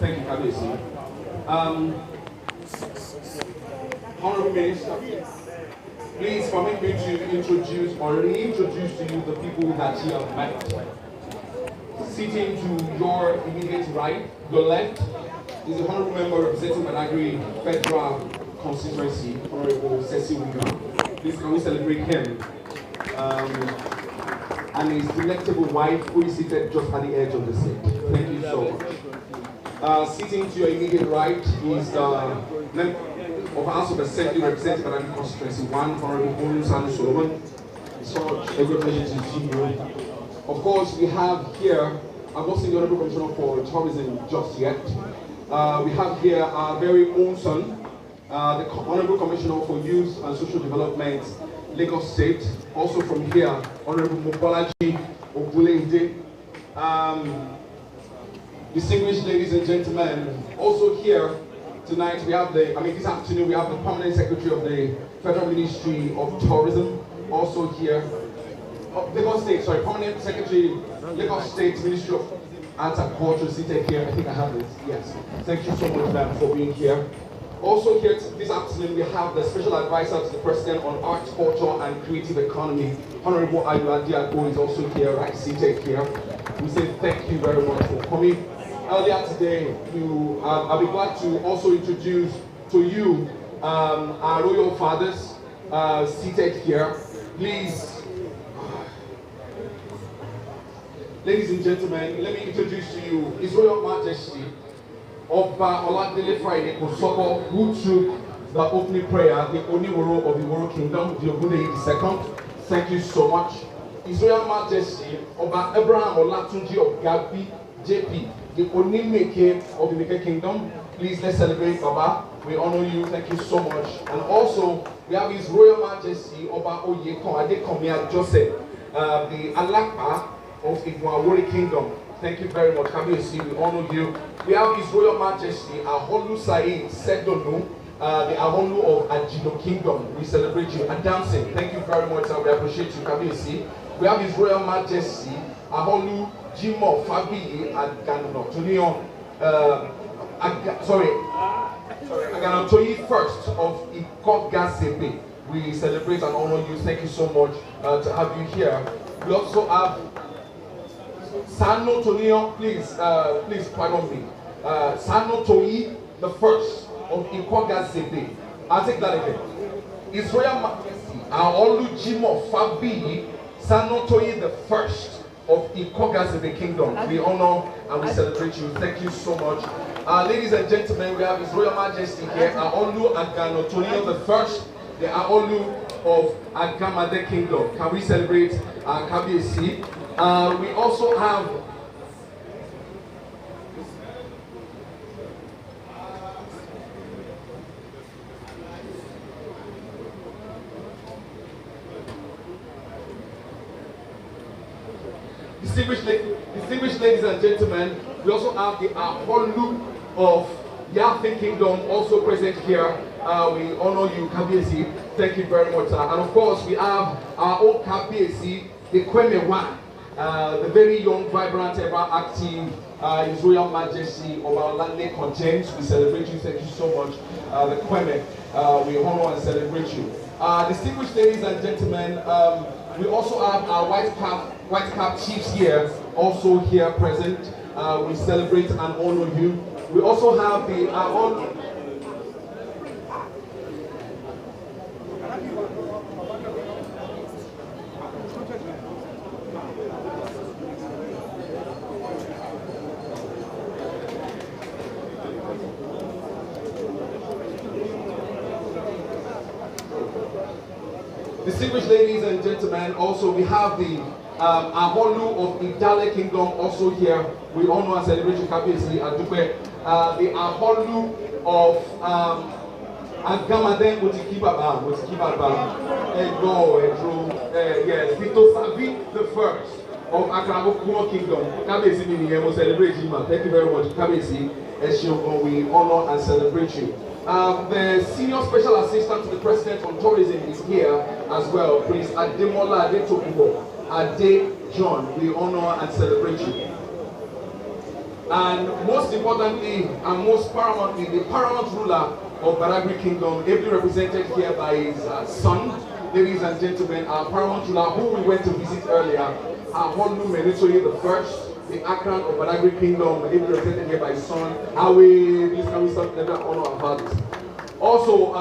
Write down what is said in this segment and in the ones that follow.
Thank you, Kabesi. Honorable Minister, please permit me to introduce or reintroduce to you the people that you have met. Sitting to your immediate right, your left, is the Honorable Member representing Managri Federal Constituency, Honorable Cecil Wigan. Please can we celebrate him? And his delectable wife, who is seated just at the edge of the seat. Thank you so much. Sitting to your immediate right is the member of House of Assembly representing Managri Constituency 1, Honorable Olu Solomon. It's such a great pleasure to see you. Of course, we have here, I've not seen the Honorable Commissioner for Tourism just yet. We have here our very own son, the Honorable Commissioner for Youth and Social Development, Lagos State. Also from here, Honorable Mobolaji Oguleide. Distinguished ladies and gentlemen, also here tonight we have this afternoon we have the Permanent Secretary of the Federal Ministry of Tourism, also here. Lagos State, sorry, Permanent Secretary, Lagos State Ministry of Arts and Culture, seated here. I think I have this, yes. Thank you so much, ma'am, for being here. Also here this afternoon, we have the Special Advisor to the President on Arts, Culture and Creative Economy, Honorable Ayu Adiago, is also here, right, seated here. We say thank you very much for coming. Earlier today, I'll be glad to also introduce to you our royal fathers seated here. Please, ladies and gentlemen, let me introduce to you His Royal Majesty Oba Oladele Friday Kosoko, who took the opening prayer, the Oniworo of the Woro Kingdom, the Ogundeyi II. Thank you so much. His Royal Majesty Oba Abraham Olatunji of Gabi, JP, the Onimeke of the Meke Kingdom. Please, let's celebrate Baba. We honor you. Thank you so much. And also, we have His Royal Majesty Oba Oyekon Adekomia Joseph, the Alakpa of Igwawori Kingdom. Thank you very much. Kabiyesi, we honor you. We have His Royal Majesty Aholu Said Sedonu, the Aholu of Ajido Kingdom. We celebrate you. Adamson, thank you very much, and we appreciate you. Kabiyesi. We have His Royal Majesty Aholu Jimo Fabiyi Agano Tonion. Aganotoyi first of Ikogasebe. We celebrate and honor you. Thank you so much to have you here. We also have Sano Tonion, please pardon me. Sano Toyi the first of Ikogasebe. I'll take that again. His Royal Majesty Aolu Jimo Fabiyi Sano Toyi the first of Ikogasebe Kingdom. We honor and we celebrate you. Thank you so much. Ladies and gentlemen, we have His Royal Majesty here, Aolu Agano Tonio the first, the Aolu of Agamade Kingdom. Can we celebrate Kabiyesi? We also have distinguished ladies and gentlemen, we also have the Aholu of Yafe Kingdom also present here. We honor you, Kabiyesi. Thank you very much, sir. And of course, we have our own Kabiyesi, the Kweme the very young, vibrant, ever active, His Royal Majesty of our Lande Content. We celebrate you. Thank you so much, the Kweme. We honor and celebrate you. Distinguished ladies and gentlemen, we also have our white cap chiefs here, also here present. We celebrate and honor you. We also have the distinguished ladies and gentlemen, also we have the Aholu of Idale Kingdom also here. We honor and celebrate Kabiyesi Adupe. The Aholu of Agamade Otikibaba, yes, Vito Savi the first of Akrabokumo Kingdom. Kabiyesi Miniyemo, celebrate him. Thank you very much, Kabiyesi. We honor and celebrate you. The Senior Special Assistant to the President on Tourism is here as well. Prince Ademola Adetokunbo Ade John. We honor and celebrate you. And most importantly, and most paramountly, the paramount ruler of Badagry Kingdom, ably represented here by his son. Ladies and gentlemen, our paramount ruler, who we went to visit earlier, Honlu Menitoye the First, the Akran of Badagry Kingdom, ably represented here by his son. Please can we start together and honor our fathers. Also,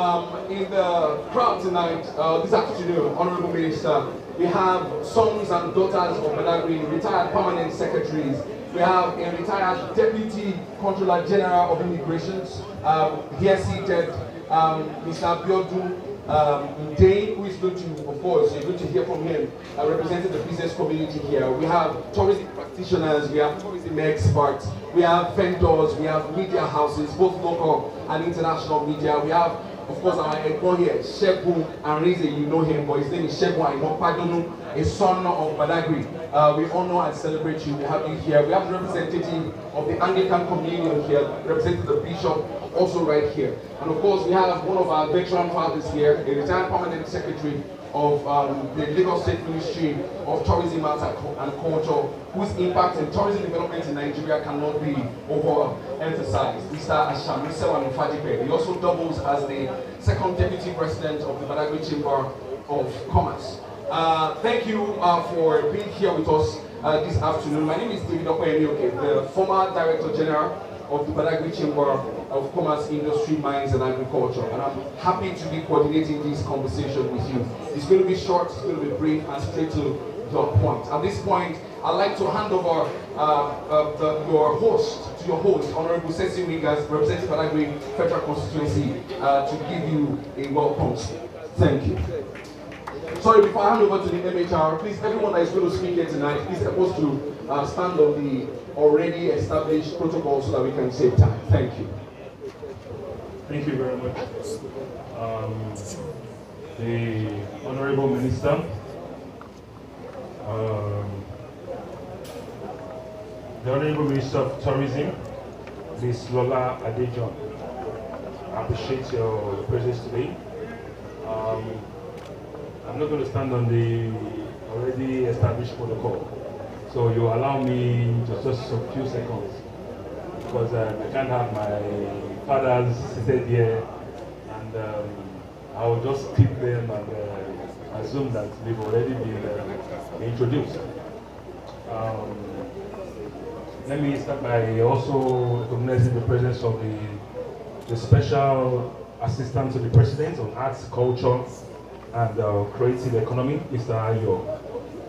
in the crowd tonight, this afternoon, Honorable Minister, we have sons and daughters of Badagry, retired permanent secretaries. We have a retired Deputy Controller General of Immigrations, here seated, Mr. Abiodun Dane, who is going to, of course, you're going to hear from him, representing the business community here. We have tourism practitioners, we have tourism experts, we have vendors, we have media houses, both local and international media. We have, of course, our employee here, Shebu Anrize, you know him, but his name is Shebu Ainopadonu, a son of Badagry. We honor and celebrate you. We have you here. We have the representative of the Anglican Communion here, representing the bishop, also right here. And of course, we have one of our veteran fathers here, a retired permanent secretary of the Lagos State Ministry of Tourism, Arts and Culture, whose impact in tourism development in Nigeria cannot be overemphasized. Mr. Asham Fadipe. He also doubles as the second deputy president of the Badagry Chamber of Commerce. Thank you for being here with us this afternoon. My name is David Okoyemioke, the former Director General of the Badagry Chamber of Commerce, Industry, Mines and Agriculture, and I'm happy to be coordinating this conversation with you. It's going to be short, it's going to be brief and straight to the point. At this point, I'd like to hand over your host, Honorable Ceci Wiggers, representing Badagry Federal Constituency, to give you a welcome. Thank you. Sorry, before I hand over to the MHR, please, everyone that is going to speak here tonight, please help us to stand on the already established protocol so that we can save time. Thank you. Thank you very much. The Honorable Minister, the Honorable Minister of Tourism, Ms. Lola Adejon, I appreciate your presence today. I'm not going to stand on the already established protocol, so you allow me just a few seconds, because I can't have my fathers seated here, and I will just skip them and assume that they've already been introduced. Let me start by also recognizing the presence of the Special Assistant to the President on Arts, Culture, and Creative Economy, Mr. Ayo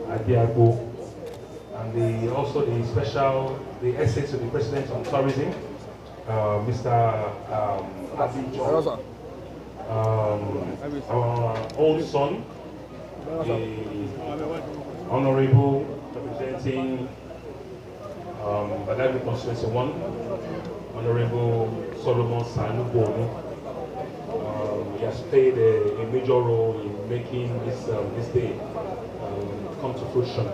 Adiago, and also the Essay to the President on Tourism, Mr. Abijo, our own son, the Honorable representing Badagry Constituency 1, Honorable Solomon Sanubonu. He has played a major role in making this day come to fruition.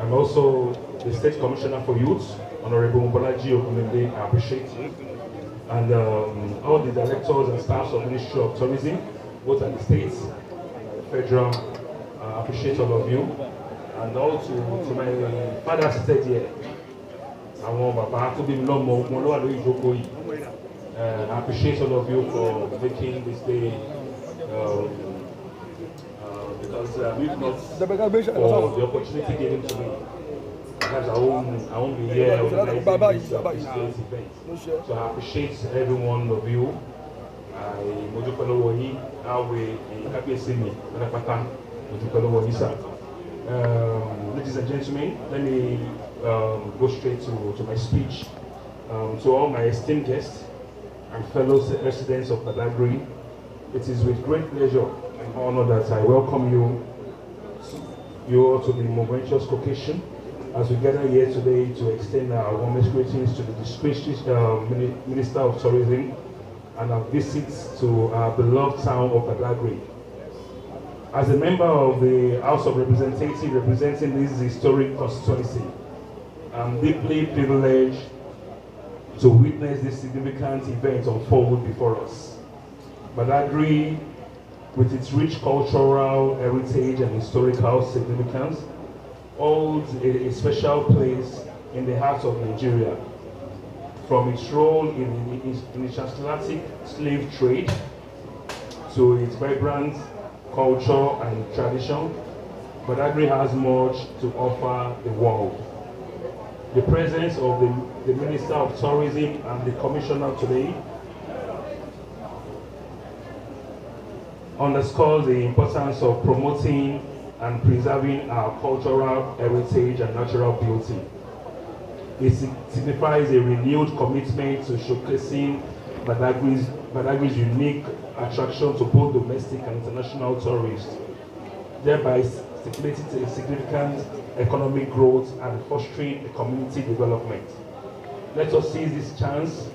I'm also the State Commissioner for Youth, Honorable Mbolaji Okumende. I appreciate you. And all the directors and staffs of the Ministry of Tourism, both at the states and the federal, I appreciate all of you. And also to my father seated here, I appreciate all of you for making this day, because if not for the opportunity given to me, perhaps I won't be here organizing this event. So I appreciate every one of you. Ladies and gentlemen, let me go straight to my speech. To all my esteemed guests and fellow residents of Badagry, it is with great pleasure and honor that I welcome you all to the momentous occasion as we gather here today to extend our warmest greetings to the distinguished Minister of Tourism and our visits to our beloved town of Badagry. As a member of the House of Representatives representing this historic constituency, I'm deeply privileged to witness this significant event unfold before us. Badagry, with its rich cultural heritage and historical significance, holds a special place in the heart of Nigeria from its role in the transatlantic slave trade to its vibrant culture and tradition, Badagry has much to offer the world. The presence of the Minister of Tourism and the Commissioner today underscores the importance of promoting and preserving our cultural heritage and natural beauty. It signifies a renewed commitment to showcasing Badagry's unique attraction to both domestic and international tourists, thereby stimulating significant economic growth and fostering community development. Let us seize this chance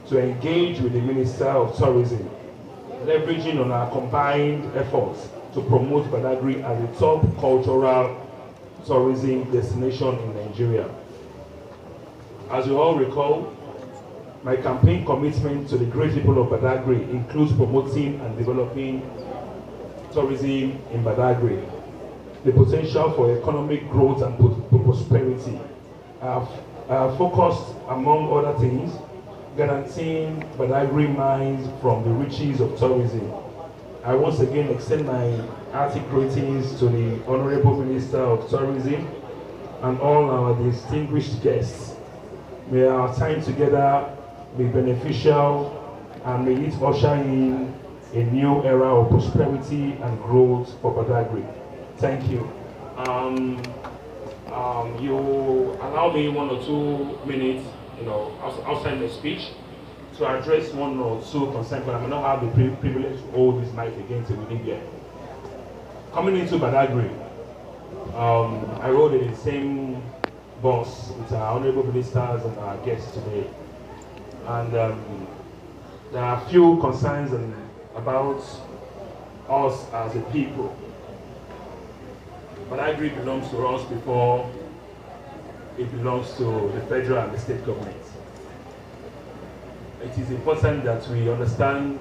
to engage with the Minister of Tourism, leveraging on our combined efforts to promote Badagry as a top cultural tourism destination in Nigeria. As you all recall, my campaign commitment to the great people of Badagry includes promoting and developing tourism in Badagry. The potential for economic growth and prosperity. I have focused, among other things, guaranteeing Badagry mines from the riches of tourism. I once again extend my hearty greetings to the Honorable Minister of Tourism and all our distinguished guests. May our time together be beneficial and may it usher in a new era of prosperity and growth for Badagry. Thank you. You allow me 1 or 2 minutes, outside my speech, to address 1 or 2 concerns, but I may not have the privilege to hold this mic again till we leave here. Coming into Badagry, I rode in the same bus with our honorable ministers and our guests today, and there are a few concerns about us as a people. Badagry belongs to us before it belongs to the federal and the state government. It is important that we understand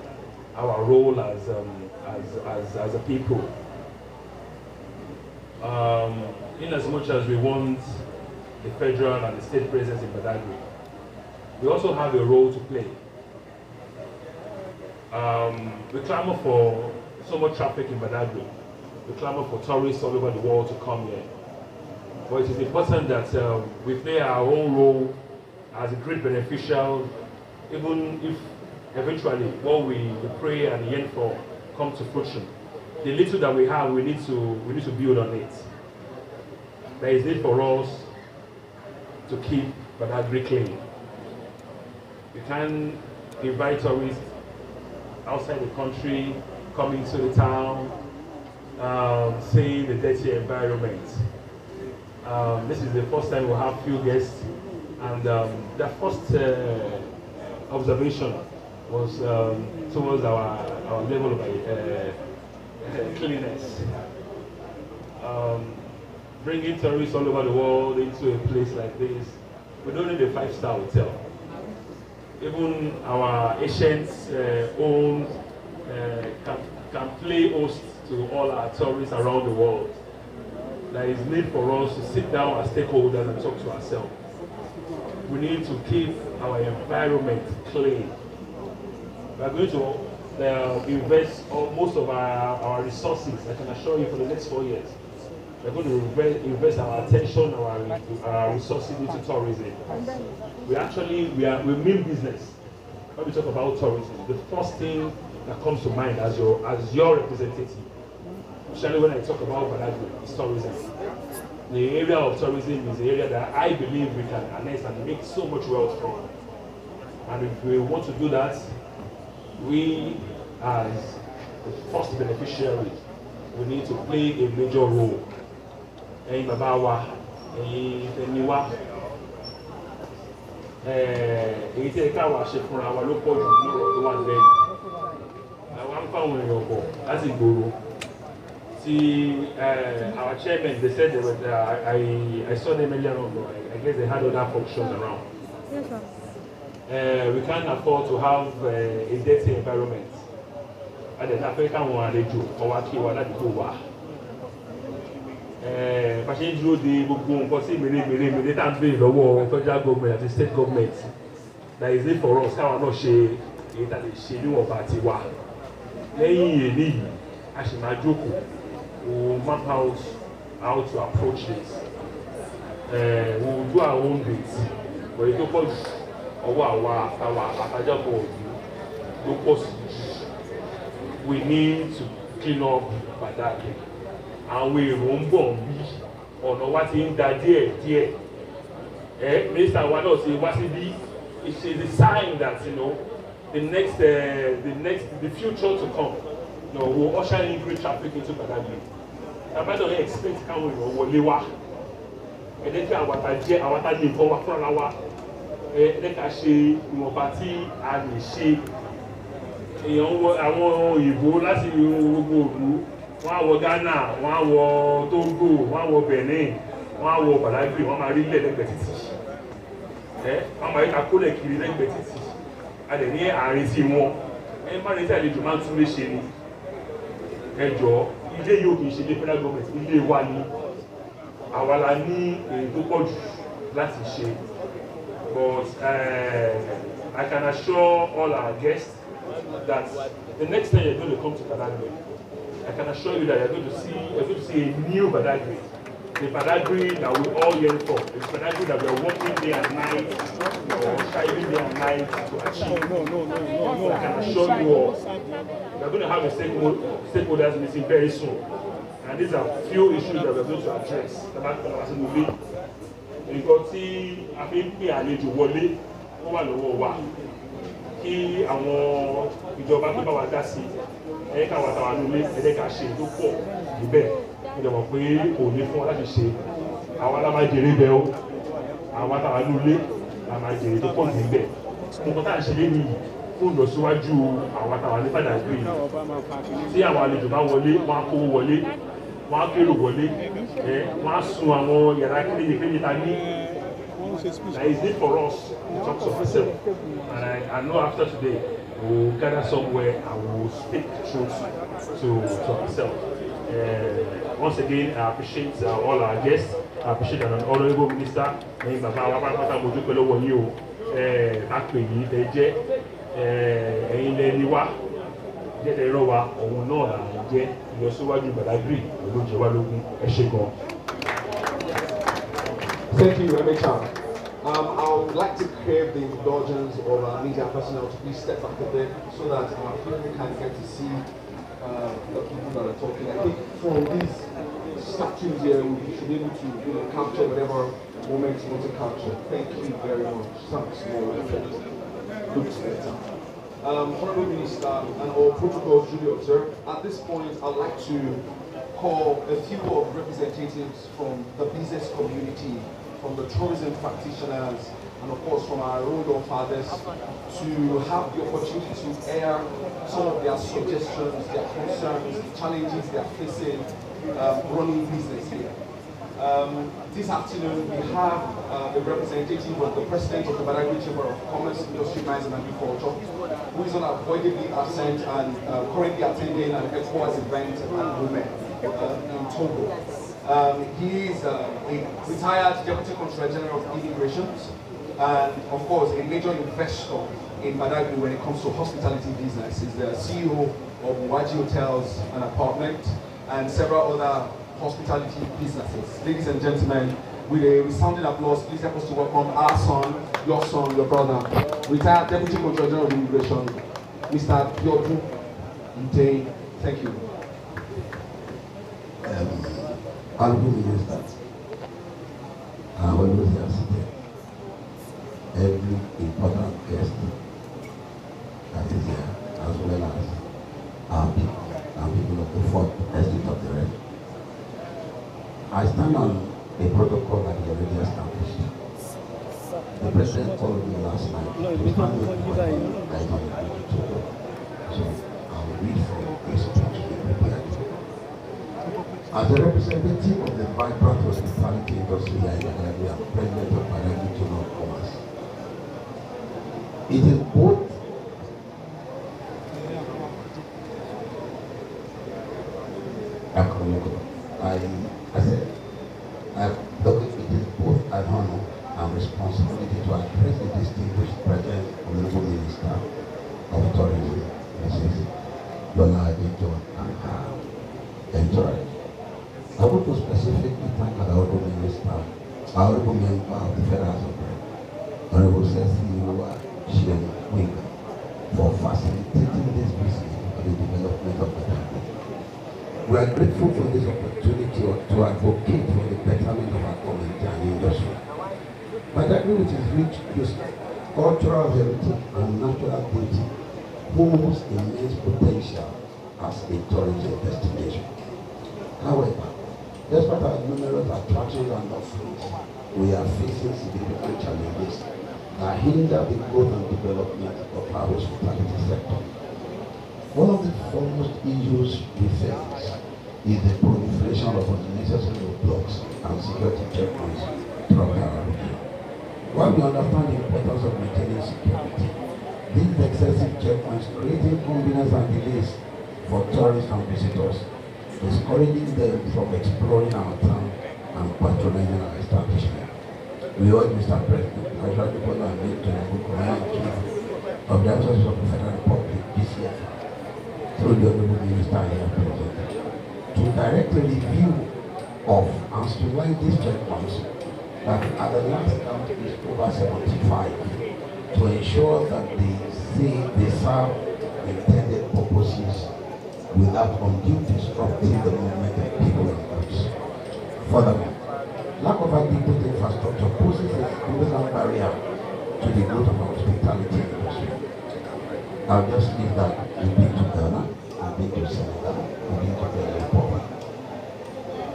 our role as a people. In as much as we want the federal and the state presence in Badagry, we also have a role to play. We clamor for so much traffic in Badagry. We clamor for tourists all over the world to come here. But it is important that we play our own role as a great beneficial, even if eventually what we pray and yearn for comes to fruition. The little that we have, we need to build on it. There is need for us to keep Badagry clean. We can invite tourists outside the country, coming to the town, seeing the dirty environment. This is the first time we'll have few guests, and the first observation was towards our level of cleanliness. Bringing tourists all over the world into a place like this, we don't need a 5-star hotel. Even our ancient owned can play host to all our tourists around the world. There is need for us to sit down as stakeholders and talk to ourselves. We need to keep our environment clean. We are going to invest most of our resources, I can assure you, for the next 4 years. We are going to invest our attention, our resources into tourism. We mean business. When we talk about tourism, the first thing that comes to mind as your representative, especially when I talk about Badagry, is tourism. The area of tourism is the area that I believe we can harness and make so much wealth from. And if we want to do that, we as the first beneficiary, we need to play a major role. Ẹ̀yin bàbá wa, ẹ̀yin ẹni wa, èyí tí ẹ̀ka wa ṣe fúnra wa ló pọ̀ jù ní ọ̀rọ̀ tó wà lẹ́yìn. Àwọn ń fáwọn èèyàn bọ̀ láti ìgboro. Our chairman, they said they were, I saw them earlier on, but I guess they had other functions around. Yes, sir. We can't afford to have a dirty environment. And then African one, they do, or what you want to do. Passenger road, the book, because many, they can't be the war, federal government, the state government. that is it for us káwọn náà ṣe èyí tá a lè ṣe níwọ̀nba tiwa lẹ́yìn èyí yìí a sì máa jókòó we'll map out how to approach this we'll do our own bit but èyí tó pọ̀ jù ọwọ́ àwa àtàjàpọ̀ òbí ló pọ̀ sí jù we need to clean up Badagry àwọn èrò ń bọ̀ bí ọ̀nà wa ti ń da díẹ̀ mínísítà wa náà ti wá síbí it's a sign that the future to come will usher in great traffic into Badagry. Àbádọ́ expect káwọn èèyàn wọlé wá ẹ̀ẹ́dẹ́gbẹ́ àwọn àtàjẹ́ nǹkan wa fúnra wa ẹ̀ẹ́dẹ́ka ṣe ìwọ̀nba tí a lè ṣe àwọn òyìnbó láti gbogbo òdu wọ́n á wọ Ghana wọ́n á wọ Togo wọ́n á wọ Benin wọ́n á wọ Badagry wọ́n máa rí lẹ́gbẹ̀ẹ́ títì wọ́n máa rí kakólẹ̀ kiri lẹ́gbẹ̀ẹ́ títì a lè ní àárín sí wọn má ní tí àlejò máa ń tún lè ṣe ni ẹjọ́ ilé yóò kì í ṣe ilé federal government ilé wa ni àwa la ní èyí tó pọ̀ jù láti ṣe but I can assure all our guests that the next time you're going to come to Badagry I can assure you that you're going to see a new Badagry. The Badagry that we all yearn for. The Badagry that we are working day and night, or striving day and night to achieve. No. I can assure you all, we are going to have a stakeholders meeting very soon. And these are few issues that we are going to address. Nǹkan tí a fi ń pè àlejò wọlé wọ́n wà lọ́wọ́ wa kí àwọn ìjọba tó bá wa dá sí ẹ̀ka wa tàwa nílé ẹ̀dẹ́ka ṣe tó pọ̀ níbẹ̀ ìjọba pé kò ní fún wa láti ṣe àwọn alámájèrè bẹ ó àwọn tàwa nílé amájèrè tó pọ̀ níbẹ̀ nǹkan tá à ń ṣe lẹ́nu yìí fún ìlọsíwájú àwọn tàwa ní Badagry tí àwọn àlejò bá wọlé wọ́n á kówó wọlé wọ́n á kérò wọlé wọ́n á sun àwọn yàrá kéde ta ní. There is need for us to talk to ourselves, and I know after today we'll gather somewhere and we'll speak truth to ourselves. Once again, I appreciate all our guests. I appreciate an honourable minister. Bàbá wa pátápátá mo dúpẹ́ lọ́wọ́ yín o. Àpè yìí tẹ́ jẹ́ ẹ̀yin lẹ́ni wá jẹ́tẹ̀ ẹ̀rọ wa òun náà là ń jẹ́ ìlọsíwájú Badagry olóúnjẹ wa lógún ẹ ṣé gan. Thank you, Emecha. I would like to crave the indulgence of our media personnel to please step back a bit so that our people can get to see the people that are talking. I think from these statues here, we should be able to capture whatever moments you want to capture. Thank you very much. Thanks for looks better. Honorable Minister and all protocols duly observed. At this point, I'd like to call a few of representatives from the business community, from the tourism practitioners, and of course from our road fathers, to have the opportunity to air some of their suggestions, their concerns, the challenges they are facing running business here. This afternoon we have the representative of the president of the Badagry Chamber of Commerce, Industry, Mines and Agriculture, who is unavoidably absent and currently attending an ECOWAS event at Women in Togo. He is a retired Deputy Controller General of Immigration and, of course, a major investor in Badagry when it comes to hospitality business. He's the CEO of Waji Hotels and Apartments and several other hospitality businesses. Ladies and gentlemen, with a resounding applause, please help us to welcome our son, your brother, retired Deputy Controller General of Immigration, Mr. Biodu Ntei. Thank you. Honorable Minister, I always have seated every important guest that is here, as well as our people of the fourth estate of the realm. I stand on a protocol that is already established. The President called me last night to stand with my I don't agree to do. So I will read from a speech to be prepared. As a representative of the vibrant hospitality industry here in Nigeria, President of Badagry Chamber of Commerce, it is both it is both an honor and responsibility to address the distinguished presence Bola John and her entourage. I want to specifically thank our Honorable Minister, our Honorable Member of the Federal Assembly, Honorable Cecilia Wing, for facilitating this business for the development of the country. We are grateful for this opportunity to advocate for the betterment of our community and industry. Badagry, which is rich with cultural heritage and natural beauty, holds immense potential as a tourism destination. However, despite our numerous attractions and offerings, we are facing significant challenges that hinder the growth and development of our hospitality sector. One of the foremost issues we face is the proliferation of unnecessary roadblocks and security checkpoints throughout our region. While we understand the importance of maintaining security, these excessive checkpoints create inconvenience and delays for tourists and visitors, discouraging them from exploring our town and patronizing our establishment. We urge Mr. President, I try to follow and make to the Commander in Chief of the Office of the Federal Republic, DCF, through the Honorable Minister here present, to direct a review of and streamline these checkpoints that at the last count is over 75, to ensure that they serve intended purposes without undue disrupting the movement of people and goods. Furthermore, lack of adequate infrastructure poses a significant barrier to the growth of our hospitality industry. I'll just leave that. We've been to Ghana, we've been to Senegal, we've been to the Republic.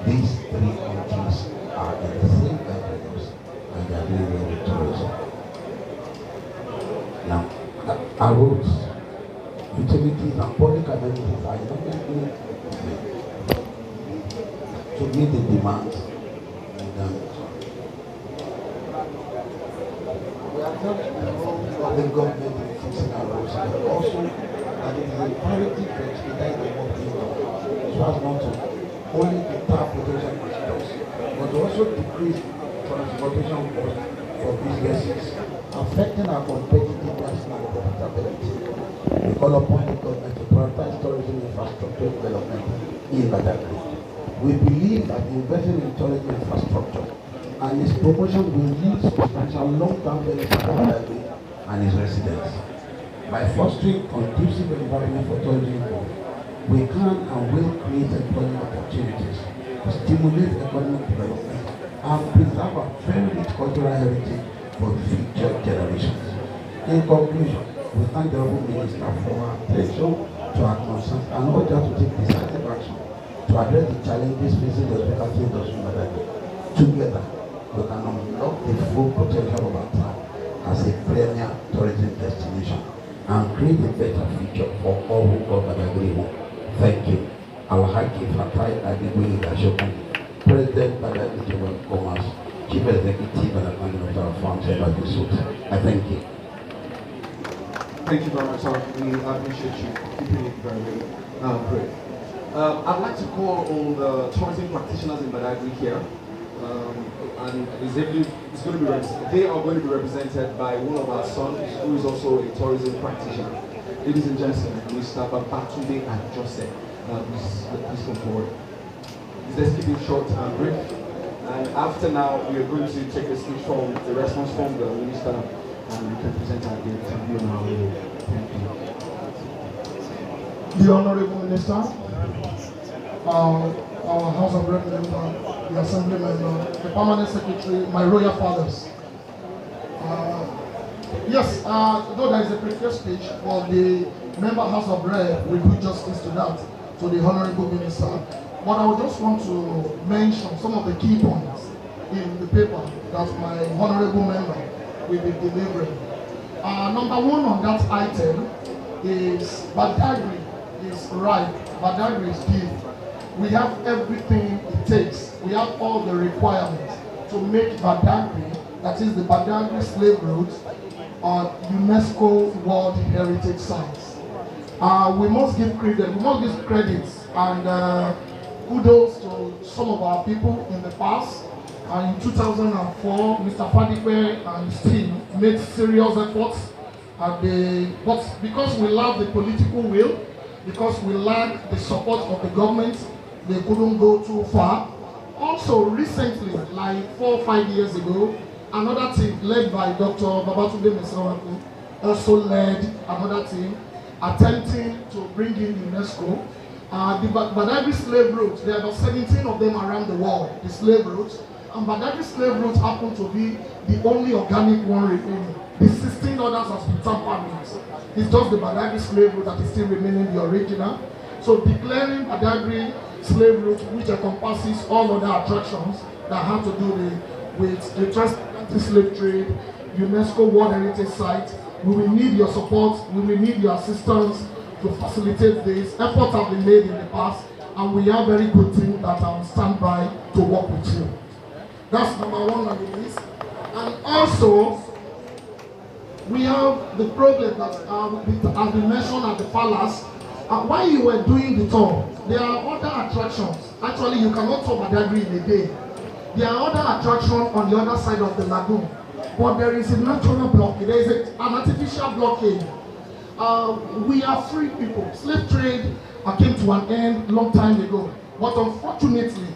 These three countries are in the same categories and they are doing well with tourism. Now, our roads, utilities, and public amenities are enormously to meet the demands. We are not of the government in fixing our roads, but also that it is imperative to expedite the work being done, so as not to only deter potential visitors, but to also decrease transportation costs for businesses, affecting our competitiveness and profitability. We call upon the government to prioritize tourism infrastructure development in Badagry. We believe that investing in tourism infrastructure and its promotion will yield substantial long-term benefits for Badagry and its residents. By fostering conducive environment for tourism growth, we can and will create employment opportunities to stimulate economic development and preserve our very rich cultural heritage for future generations. In conclusion, we thank the Honorable Minister for her attention to our concerns and urge her to take decisive action to address the challenges facing the hospitality industry in Badagry. Together, we can unlock the full potential of our town as a premier tourism destination and create a better future for all who call Badagry home. Thank you. Alhaji Fatai Adigui Gashokan, President Badagry Chamber of Commerce, Chief Executive and Admin of our farm, I thank you. Thank you very much, sir. We appreciate you keeping it very, very great. I'd like to call on the tourism practitioners in Badagry here. And it's going to be they are going to be represented by one of our sons, who is also a tourism practitioner. Ladies and gentlemen, Mr. Babatunde and Joseph. Please come forward. Let's keep it short and brief. And after now, we are going to take a speech from the response from the minister, and we can present our gift to you now. Thank you. The Honorable Minister, our House of Rep member, the Assembly member, the Permanent Secretary, my royal fathers. Yes, though there is a previous speech, for the member House of Rep, we do justice to that, to the Honorable Minister. But I would just want to mention some of the key points in the paper that my Honorable member will be delivering. Number one on that item is Badagry is right, Badagry is due. We have everything it takes. We have all the requirements to make Badagry, that is the Badagry slave route, UNESCO World Heritage Sites. We must give credits and kudos to some of our people in the past. In 2004, Mr. Fadipe and his team made serious efforts, but because we lack the political will, because we lack the support of the government. They couldn't go too far. Also, recently, like 4 or 5 years ago, another team led by Dr. Babatunde Mesawaku also led another team attempting to bring in UNESCO. The Badagry slave routes, there are about 17 of them around the world, the slave routes. And Badagry slave routes happen to be the only organic one remaining. The 16 others are been tampered with. It's just the Badagry slave route that is still remaining the original. So declaring Badagry slave route, which encompasses all other attractions that have to do with the transatlantic slave trade, UNESCO World Heritage Site, we will need your support, we will need your assistance to facilitate this. Efforts have been made in the past, and we have very good team that are on standby to work with you. That's number one on the list. And also, we have the problem that has been mentioned at the palace. While you were doing the tour, there are other attractions. Actually, you cannot tour Badagry in a day. There are other attractions on the other side of the lagoon. But there is a natural blockade. There is an artificial blockade. We are free people. Slave trade came to an end long time ago. But unfortunately,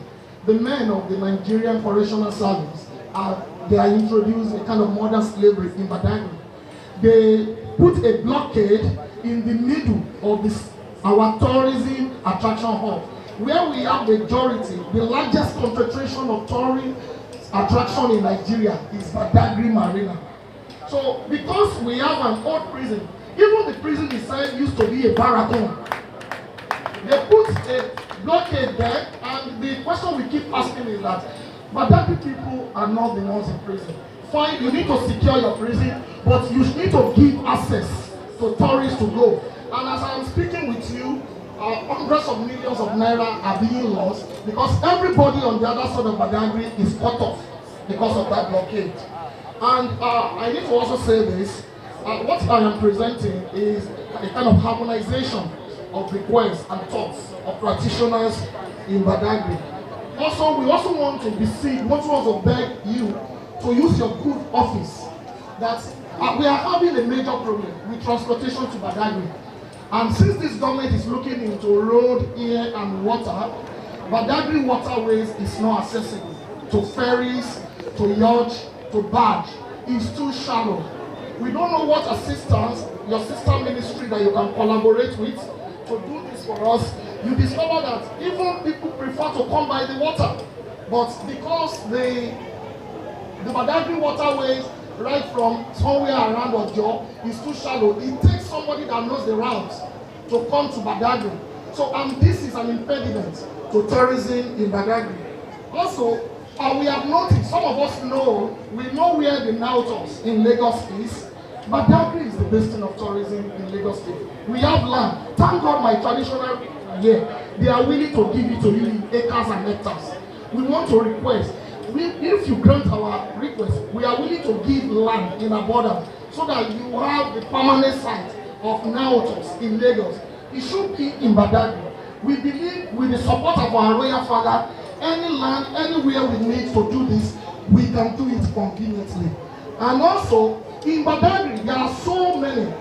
the men of the Nigerian Correctional Service they are introducing a kind of modern slavery in Badagry. They put a blockade in the middle of our tourism attraction hub, where we have majority, the largest concentration of tourism attraction in Nigeria is Badagry Marina. So because we have an old prison, even the prison itself used to be a barracoon. They put a blockade there, and the question we keep asking is that Badagry people are not the ones in prison. Fine, you need to secure your prison, but you need to give access to tourists to go. And as I am speaking with you, hundreds of millions of naira are being lost because everybody on the other side of Badagry is cut off because of that blockade. And I need to also say this, what I am presenting is a kind of harmonization of requests and thoughts of practitioners in Badagry. Also, we also want to beseech, want to beg you to use your good office. That we are having a major problem with transportation to Badagry. And since this government is looking into road, air, and water, Badagry waterways is not accessible to ferries, to yacht, to barge. It's too shallow. We don't know what assistance, your sister ministry that you can collaborate with to do this for us. You discover that even people prefer to come by the water. But because the Badagry waterways right from somewhere around Ojo is too shallow, it takes somebody that knows the routes to come to Badagry. So this is an impediment to tourism in Badagry. Also, we have noticed, some of us know, we know where the Nautos in Lagos is. Badagry is the bastion of tourism in Lagos State. We have land. Thank God my traditional they are willing to give it to you acres and hectares. We want to request, if you grant our request, we are willing to give land in abundance so that you have the permanent site of Nautos in Lagos. It should be in Badagry. We believe with the support of our royal father, any land, anywhere we need to do this, we can do it conveniently. And also, in Badagry, there are so many.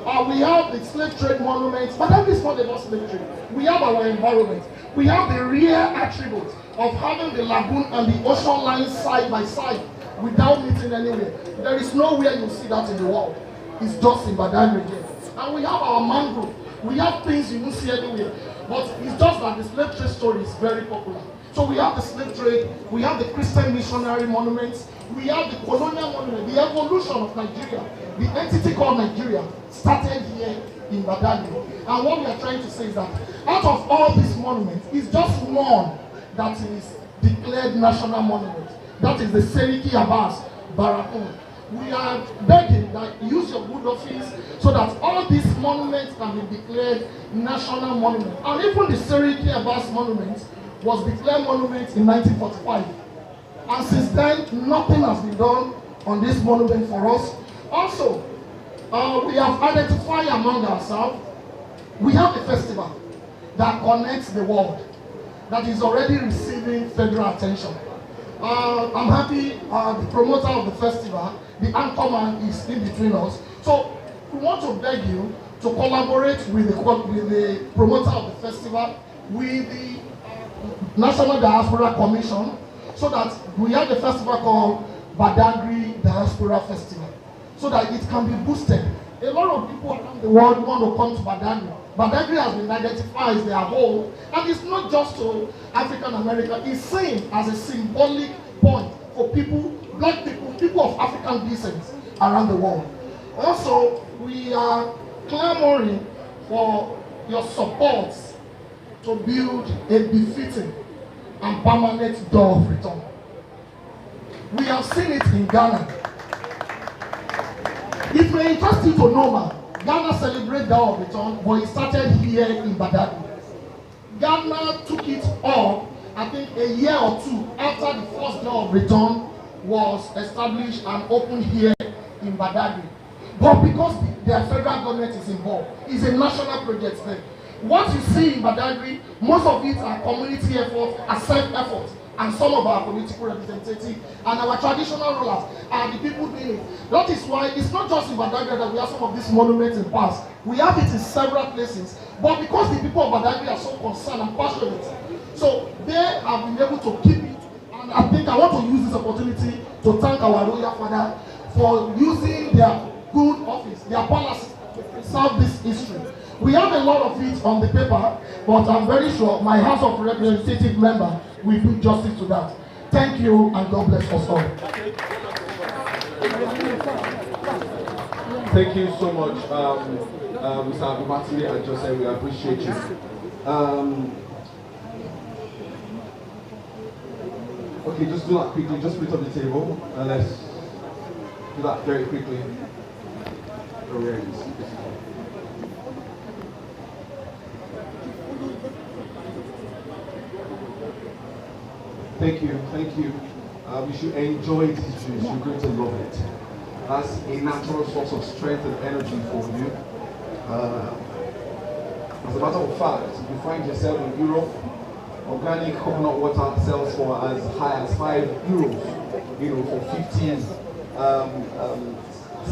We have the slave trade monuments. Badagry is not about slave trade. We have our environment. We have the real attribute of having the lagoon and the ocean line side by side without meeting anywhere. There is nowhere you see that in the world. It's just in Badagry here. And we have our mangrove. We have things you won't see anywhere. But it's just that the slave trade story is very popular. So we have the slave trade, we have the Christian missionary monuments, we have the colonial monument, the evolution of Nigeria, the entity called Nigeria started here in Badagry. And what we are trying to say is that out of all these monuments, it's just one that is declared national monument. That is the Seriki Abbas Barakun. We are begging that you use your good office so that all these monuments can be declared national monument. And even the Seriki Abbas monument was declared monument in 1945. And since then, nothing has been done on this monument for us. Also, we have identified among ourselves, we have a festival that connects the world, that is already receiving federal attention. I'm happy the promoter of the festival, the anchorman, is in between us. So we want to beg you to collaborate with the promoter of the festival, with the National Diaspora Commission, so that we have a festival called Badagry Diaspora Festival, so that it can be boosted. A lot of people around the world want to come to Badagry. Badagry has been identified as their home, and it's not just to African America, it's seen as a symbolic point for people, black people, people of African descent around the world. Also, we are clamoring for your support to build a befitting and permanent door of return. We have seen it in Ghana. It may interest you to know, man, Ghana celebrates door of return, but it started here in Badagry. Ghana took it up, I think, a year or two after the first door of return was established and opened here in Badagry. But because their federal government is involved, it's a national project there. What you see in Badagry, most of it are community efforts, are self-efforts, and some of our political representatives and our traditional rulers are the people doing it. That is why it's not just in Badagry that we have some of these monuments in the past. We have it in several places, but because the people of Badagry are so concerned and passionate, so they have been able to keep it. And I think I want to use this opportunity to thank our royal father for using their good office, their palace, to preserve this history. We have a lot of it on the paper, but I'm very sure my House of Representative member will do justice to that. Thank you, and God bless us all. Thank you so much, Mr. Abubatili and Joseph. We appreciate you. Okay, just do that quickly. Just put up the table, and let's do that very quickly. Oh, there it is. Thank you, thank you. You should enjoy these juice. You're going to love it. That's a natural source of strength and energy for you. As a matter of fact, if you find yourself in Europe, organic coconut water sells for as high as €5, you know, for 15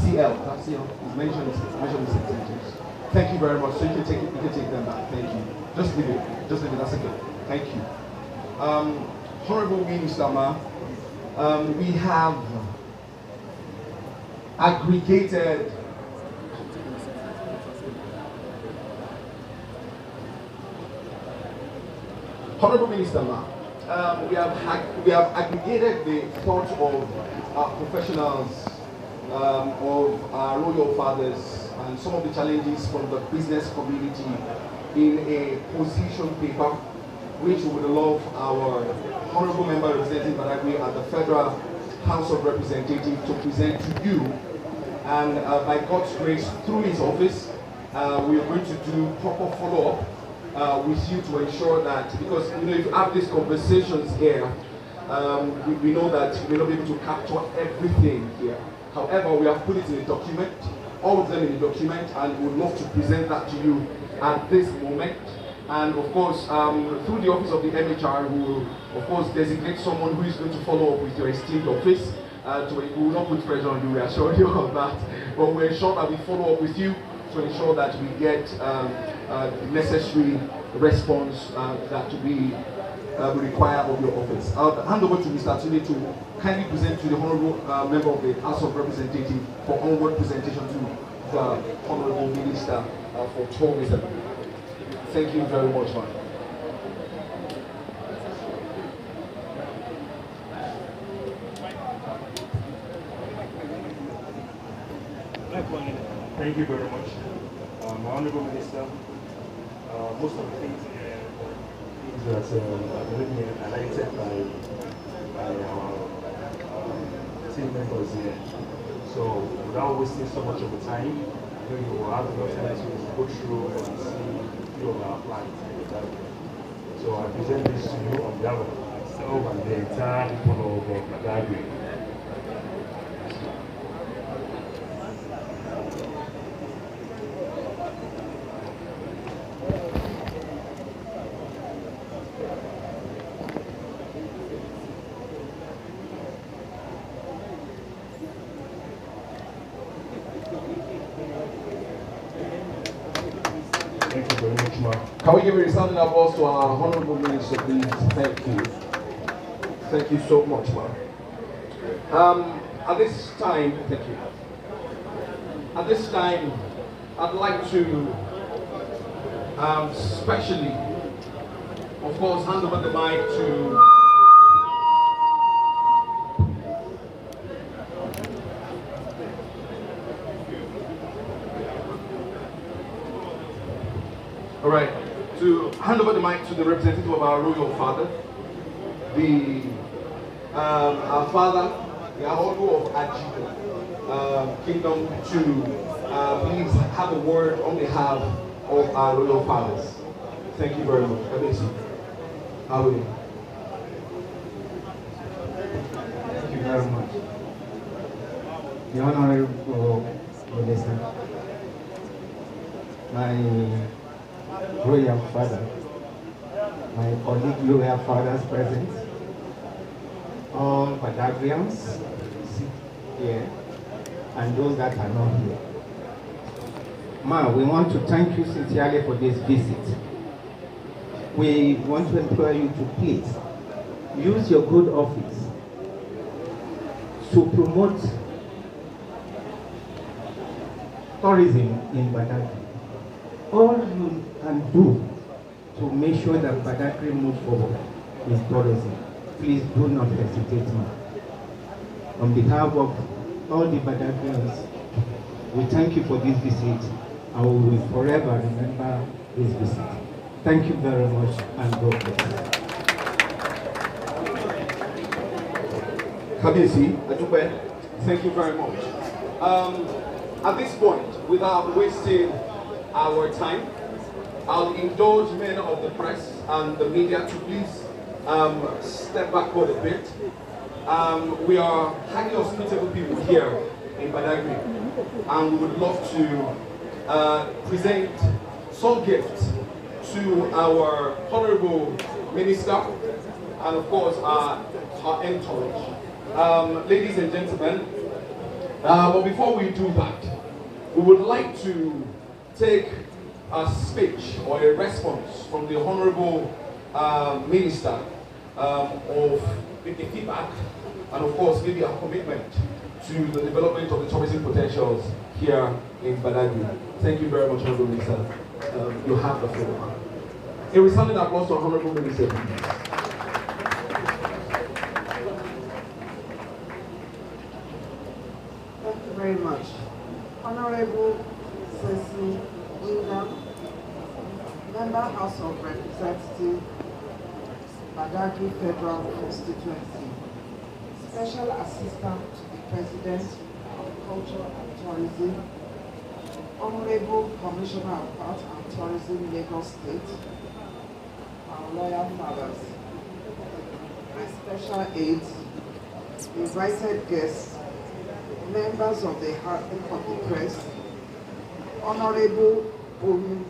CL. That's, you know, it's mentioned in percentages. Thank you very much. So you can take it, you can take them back. Thank you. Just leave it. Just leave it. That's okay. Thank you. Honorable Minister, we have aggregated Honorable Minister, we have aggregated the thoughts of our professionals, of our royal fathers, and some of the challenges from the business community in a position paper, which we would love our honorable member representing Badagry at the Federal House of Representatives to present to you. And by God's grace, through his office, we are going to do proper follow-up with you to ensure that, because you know, if you have these conversations here, we know that we may not be able to capture everything here. However, we have put it in a document, all of them in a document, and we would love to present that to you at this moment. And of course, through the office of the MHR, we will, of course, designate someone who is going to follow up with your esteemed office. We will not put pressure on you, we assure you of that. But we'll ensure that we follow up with you to ensure that we get the necessary response that we require of your office. I'll hand over to Mr. Atuli to kindly present to the Honorable Member of the House of Representatives for onward presentation to the Honorable Minister for Tourism. Thank you very much, man. Thank you very much. Honorable Minister, most of the things that have been highlighted by our team members here. So without wasting so much of the time, I know you will have enough time to go through and see your plans. So I present this to you on behalf of myself and the entire people of Badagry. Thank you very much, ma. Can we give a resounding applause to our honorable minister, please? Thank you. Thank you so much, ma'am. At this time, thank you. At this time, I'd like to specially, of course, hand over the mic to all right, to hand over the mic to the representative of our royal father, our father, the Ahodu of Aji Kingdom, to please have a word on behalf of our royal fathers. Thank you very much. God bless you. How are you? Thank you very much. The Honorable Minister, my royal father, my colleague royal fathers present, all Badagrians here, and those that are not here. Ma, we want to thank you sincerely for this visit. We want to implore you to please use your good office to promote tourism in Badagry. All you can do to make sure that Badagry moves forward is tourism. Please do not hesitate, ma. On behalf of all the Badagrians, we thank you for this visit, and we will forever remember this visit. Thank you very much, and God bless. Kabisi, Adupe, thank you very much. At this point, without wasting our time, I'll indulge many of the press and the media to please step backward a bit. We are highly hospitable people here in Badagry, and we would love to present some gifts to our honorable minister and of course our entourage. Ladies and gentlemen, but before we do that, we would like to take a speech or a response from the honorable minister of the feedback and of course maybe a commitment to the development of the tourism potentials here in Badagry. Thank you very much, honorable minister. You have the floor. A resounding applause to our honorable minister, please. Thank you very much. Honorable Cecily Windham, Member House of Representatives, Badagry Federal Constituency, Special Assistant to the President of Culture and Tourism, Honorable Commissioner of Art and Tourism, Lagos State, our loyal fathers, my special aides, invited guests, members of the press, Honorable Bolu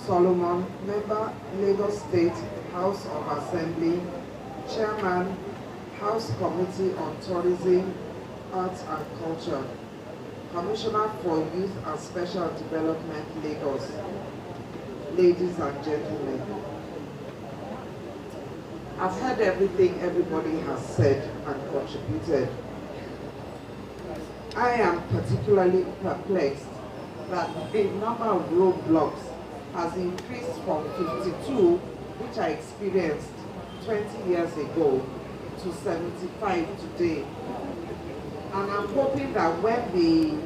Solomon, Member, Lagos State House of Assembly, Chairman, House Committee on Tourism, Arts and Culture, Commissioner for Youth and Special Development, Lagos. Ladies and gentlemen, I've heard everything everybody has said and contributed. I am particularly perplexed that the number of roadblocks has increased from 52, which I experienced 20 years ago, to 75 today. And I'm hoping that when the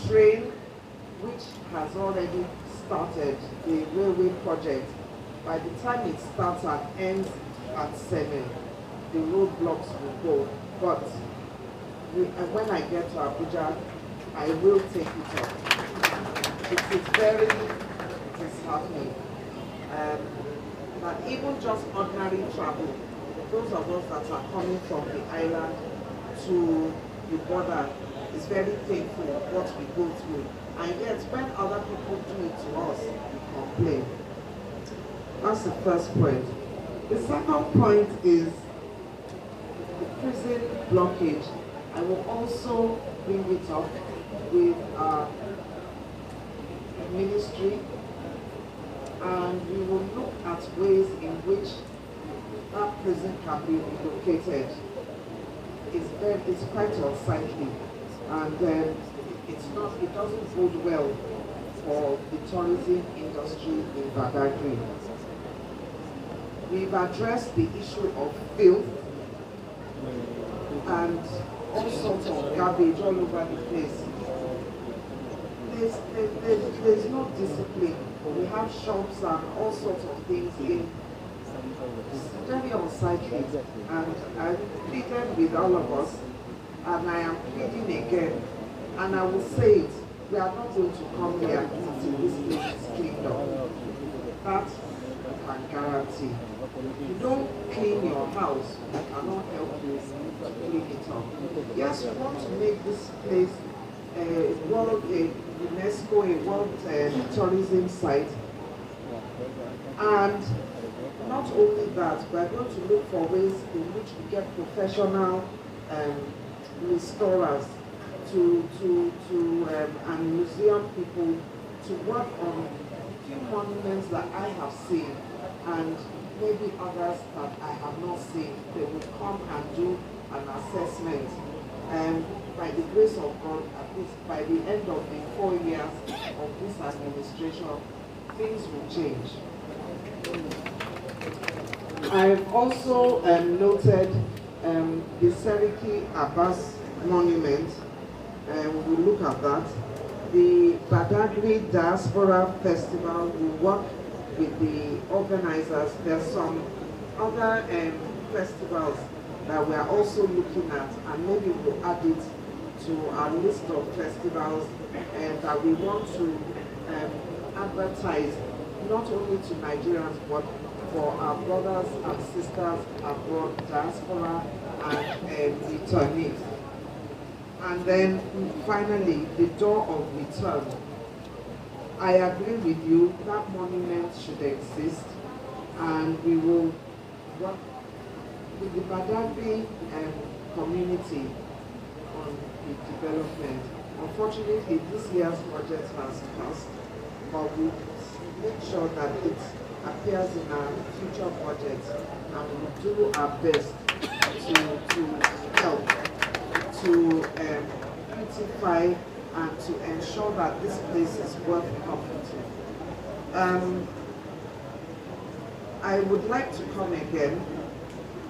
train, which has already started, the railway project, by the time it starts and ends at 7, the roadblocks will go. But when I get to Abuja, I will take it up. It is happening. That even just ordinary travel, those of us that are coming from the island to the border, is very painful what we go through. And yet, when other people do it to us, we complain. That's the first point. The second point is the prison blockage. I will also bring it up with our Ministry industry, and we will look at ways in which that prison can be relocated. It's quite unsightly, and it doesn't bode well for the tourism industry in Badagry. We've addressed the issue of filth and all sorts of garbage all over the place. There's no discipline. We have shops and all sorts of things in. It's very unsightly, and I pleaded with all of us, and I am pleading again, and I will say it, we are not going to come here until this place is cleaned up. That I can guarantee. If you don't clean your house, I cannot help you to clean it up. Yes, we want to make this place a UNESCO, a world tourism site, and not only that, we are going to look for ways in which we get professional restorers and museum people to work on few monuments that I have seen and maybe others that I have not seen. They will come and do an assessment, and by the grace of God, at least by the end of the 4 years of this administration, things will change. I've also noted the Seriki Abbas monument. We will look at that. The Badagry Diaspora Festival will work with the organizers. There's some other festivals that we are also looking at, and maybe we'll add it to our list of festivals that we want to advertise, not only to Nigerians, but for our brothers and sisters abroad, diaspora and returnees. And then finally, the door of return. I agree with you, that monument should exist, and we will work with the Badagry community on the development. Unfortunately, this year's budget has passed, but we make sure that it appears in our future budget, and we'll do our best to help to beautify and to ensure that this place is worth coming to. I would like to come again,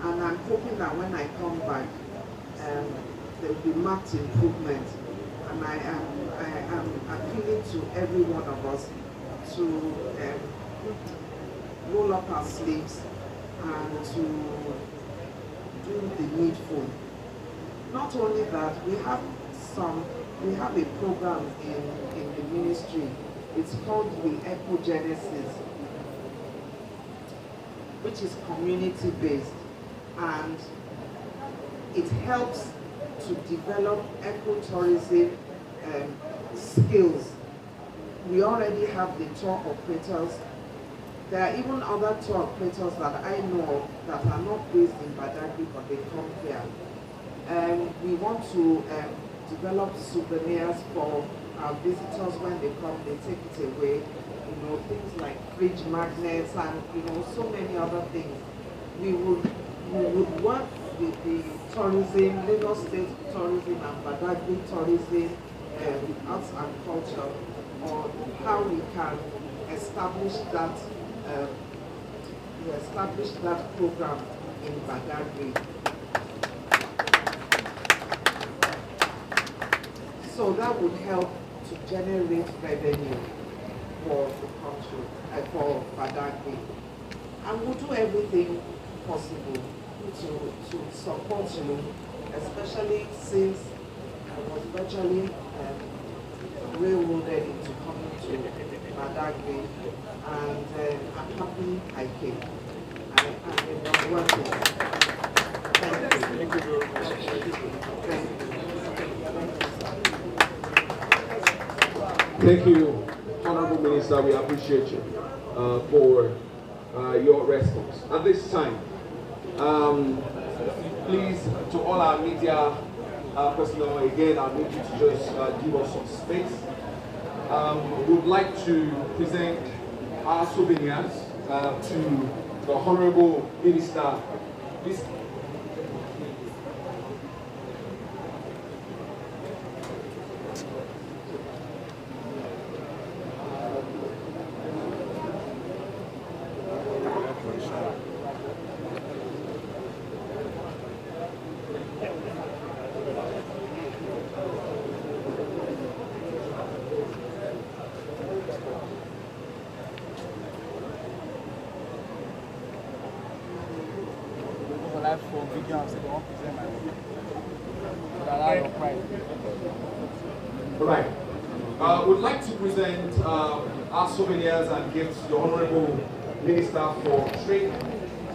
and I'm hoping that when I come back, there will be marked improvement. And I am appealing to every one of us to roll up our sleeves and to do the needful. Not only that, we have a program in the ministry. It's called the Ecogenesis, which is community-based, and it helps to develop ecotourism skills. We already have the tour operators. There are even other tour operators that I know of that are not based in Badagry, but they come here. We want to develop souvenirs for our visitors when they come. They take it away. You know, things like fridge magnets and so many other things. We would work with the tourism, Lagos State tourism and Badagry tourism, arts and culture, on how we can establish that program in Badagry. So that would help to generate revenue for the country, for Badagry. And we'll do everything possible to support you, especially since I was virtually railroaded into coming to Badagry, and I'm happy I came. I was working. Thank you. Thank you. Thank you, Honorable Minister. We appreciate you for your response. At this time, please, to all our media personnel, again, I need you to just give us some space. would like to present our souvenirs to the Honorable Minister. Please. Right. Would like to present our souvenirs and gifts to the Honorable Minister for Trade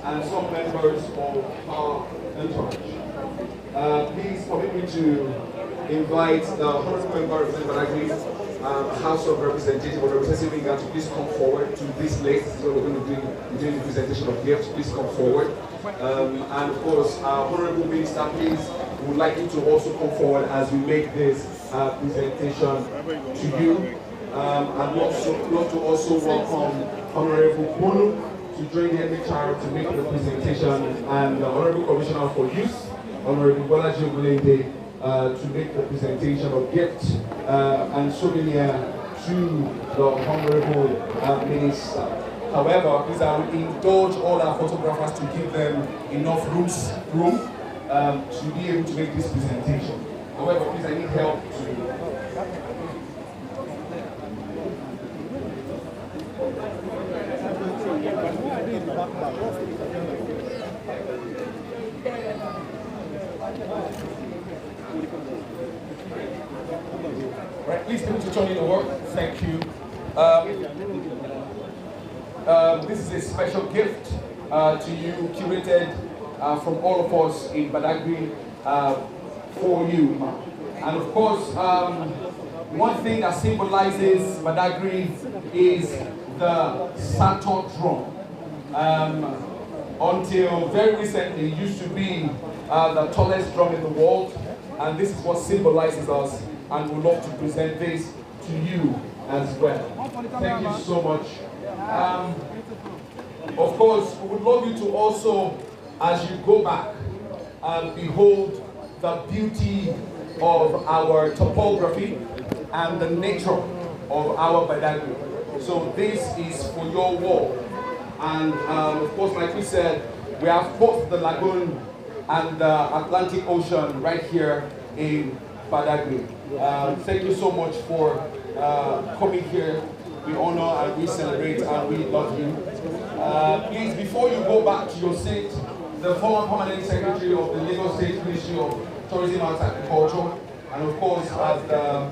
and some members of our entourage. Please permit me to invite the Honorable Member of the House of Representatives or Representative to please come forward to this place. This is what we're going to do during the presentation of gifts. Please come forward. And of course, our Honorable Minister, please, would like you to also come forward as we make this presentation to you. I'd love to also welcome Honorable Bono to join the MHR to make the presentation, and the Honorable Commissioner for Youth, Honorable Bolaji Ogulende, to make the presentation of gifts and souvenir to the Honorable Minister. However, please, I will indulge all our photographers to give them enough room to be able to make this presentation. However, please, I need help to... Right, please people to turn in the work. Thank you. This is a special gift to you, curated from all of us in Badagry for you. And of course, one thing that symbolizes Badagry is the Santo drum. Until very recently, it used to be the tallest drum in the world, and this is what symbolizes us, and we'd love to present this to you as well. Thank you so much. Of course, we would love you to also, as you go back, behold the beauty of our topography and the nature of our Badagry. So this is for your wall. And of course, like we said, we have both the lagoon and the Atlantic Ocean right here in Badagry. Thank you so much for coming here. We honor and we celebrate and we love you. Please, before you go back to your seat, the former permanent secretary of the Lagos State Ministry of Tourism and Agriculture, and of course, as the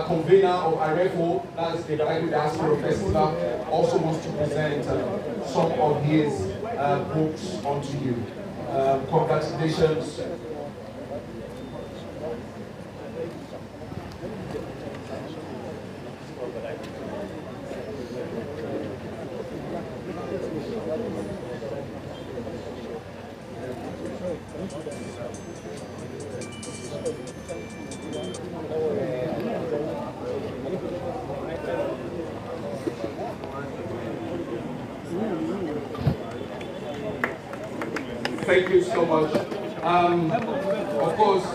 convener of Arefo, that's the Badagry Diaspora Festival, also wants to present some of his books onto you. Congratulations. Thank you so much. Of course,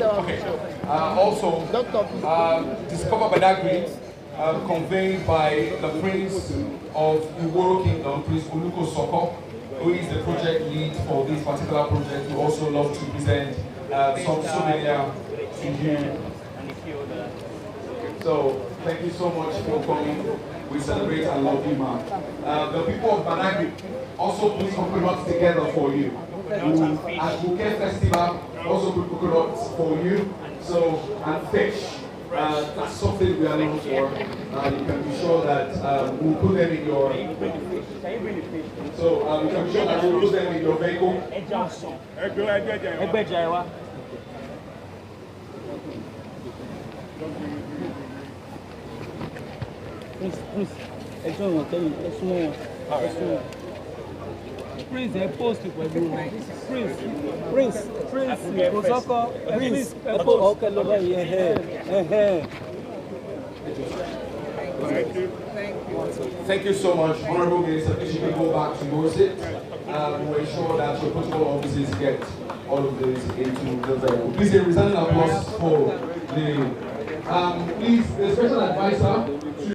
okay. Also, Discover Badagry, conveyed by the Prince of Iworo Kingdom, Prince Oluko Soko, who is the project lead for this particular project. We also love to present some souvenir to you. So, thank you so much for coming. We celebrate and love you, man. The people of Badagry also put some coconuts together for you. At Bouquet Festival, also put coconuts for you. So, and fish. That's something we are known for. You can be sure that we'll put them in your. So you can be sure that we'll put them in your vehicle. Prince, post it for you. Prince, Protocol, Prince, okay, Thank you so much, Honorable Minister. Please you can go back to your seat. We'll ensure that your protocol officers get all of this into the vehicle. Please, a resounding applause for the please, the special advisor.